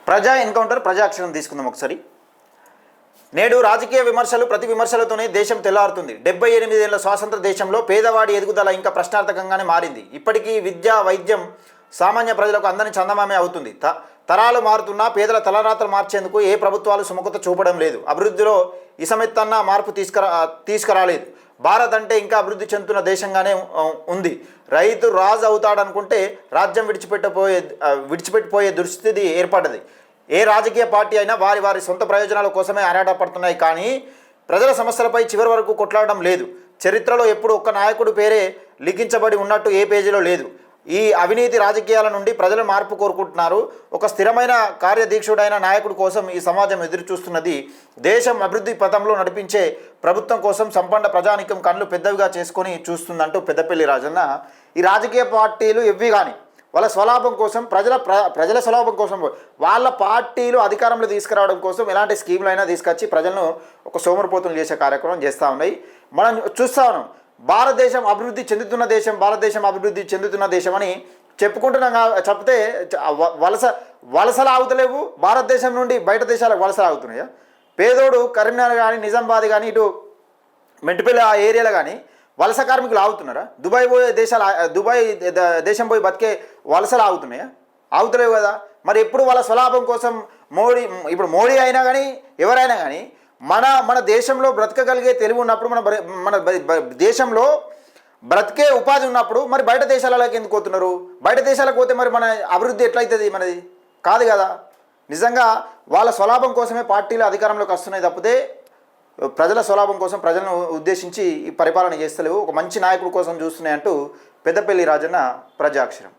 ప్రజా ఎన్కౌంటర్ ప్రజాక్షరం తీసుకుందాం ఒకసారి. నేడు రాజకీయ విమర్శలు ప్రతి విమర్శలతోనే దేశం తెల్లారుతుంది. 78 ఏళ్ల స్వాతంత్ర దేశంలో పేదవాడి ఎదుగుదల ఇంకా ప్రశ్నార్థకంగానే మారింది. ఇప్పటికీ విద్య, వైద్యం సామాన్య ప్రజలకు అందని చందమామే అవుతుంది. తరాలు మారుతున్నా పేదల తలరాతలు మార్చేందుకు ఏ ప్రభుత్వాలు సుముఖత చూపడం లేదు. అభివృద్ధిలో ఇసమెత్తన్న మార్పు తీసుకురాలేదు. భారత్ అంటే ఇంకా అభివృద్ధి చెందుతున్న దేశంగానే ఉంది. రైతు రాజు అవుతాడనుకుంటే రాజ్యం విడిచిపెట్టిపోయే దుస్థితి ఏర్పడ్డది. ఏ రాజకీయ పార్టీ అయినా వారి వారి సొంత ప్రయోజనాల కోసమే ఆరాటపడుతున్నాయి, కానీ ప్రజల సమస్యలపై చివరి వరకు కొట్లాడడం లేదు. చరిత్రలో ఎప్పుడు ఒక్క నాయకుడు పేరే లిఖించబడి ఉన్నట్టు ఏ పేజీలో లేదు. ఈ అవినీతి రాజకీయాల నుండి ప్రజలు మార్పు కోరుకుంటున్నారు. ఒక స్థిరమైన కార్యదీక్షుడైన నాయకుడి కోసం ఈ సమాజం ఎదురు చూస్తున్నది. దేశం అభివృద్ధి పథంలో నడిపించే ప్రభుత్వం కోసం సంపన్న ప్రజానికం కళ్ళు పెద్దవిగా చేసుకొని చూస్తుందంటూ పెద్దపల్లి రాజన్న. ఈ రాజకీయ పార్టీలు ఎవ్వి కానీ వాళ్ళ స్వలాభం కోసం, ప్రజల స్వలాభం కోసం, వాళ్ళ పార్టీలు అధికారంలో తీసుకురావడం కోసం ఎలాంటి స్కీములు అయినా తీసుకొచ్చి ప్రజలను ఒక సోమరిపోతులు చేసే కార్యక్రమం చేస్తూ ఉన్నాయి. మనం చూస్తూ ఉన్నాం. భారతదేశం అభివృద్ధి చెందుతున్న దేశం, భారతదేశం అభివృద్ధి చెందుతున్న దేశం అని చెప్పుకుంటున్నాం. చెప్తే వలసలు ఆగుతలేవు. భారతదేశం నుండి బయట దేశాలకు వలసలు ఆగుతున్నాయా? పేదోడు కరీంనగర్ కానీ, నిజామాబాద్ కానీ, ఇటు మెంటిపల్లి ఆ ఏరియాలో కానీ వలస కార్మికులు ఆగుతున్నారా? దుబాయ్ దేశం పోయి బతికే వలసలు ఆగుతున్నాయా? ఆగుతలేవు కదా. మరి ఎప్పుడు వాళ్ళ స్వలాభం కోసం ఇప్పుడు మోడీ అయినా కానీ ఎవరైనా కానీ మన దేశంలో బ్రతకగలిగే తెలివి ఉన్నప్పుడు, మన దేశంలో బ్రతికే ఉపాధి ఉన్నప్పుడు మరి బయట దేశాలలోకి ఎందుకు పోతున్నారు? బయట దేశాలకు పోతే మరి మన అభివృద్ధి ఎట్లయితుంది? మనది కాదు కదా. నిజంగా వాళ్ళ స్వలాభం కోసమే పార్టీలు అధికారంలోకి వస్తున్నాయి తప్పితే ప్రజల స్వలాభం కోసం, ప్రజలను ఉద్దేశించి ఈ పరిపాలన చేస్తలేవు. ఒక మంచి నాయకుడి కోసం చూస్తున్నాయంటూ పెద్దపల్లి రాజన్న ప్రజాక్షరం.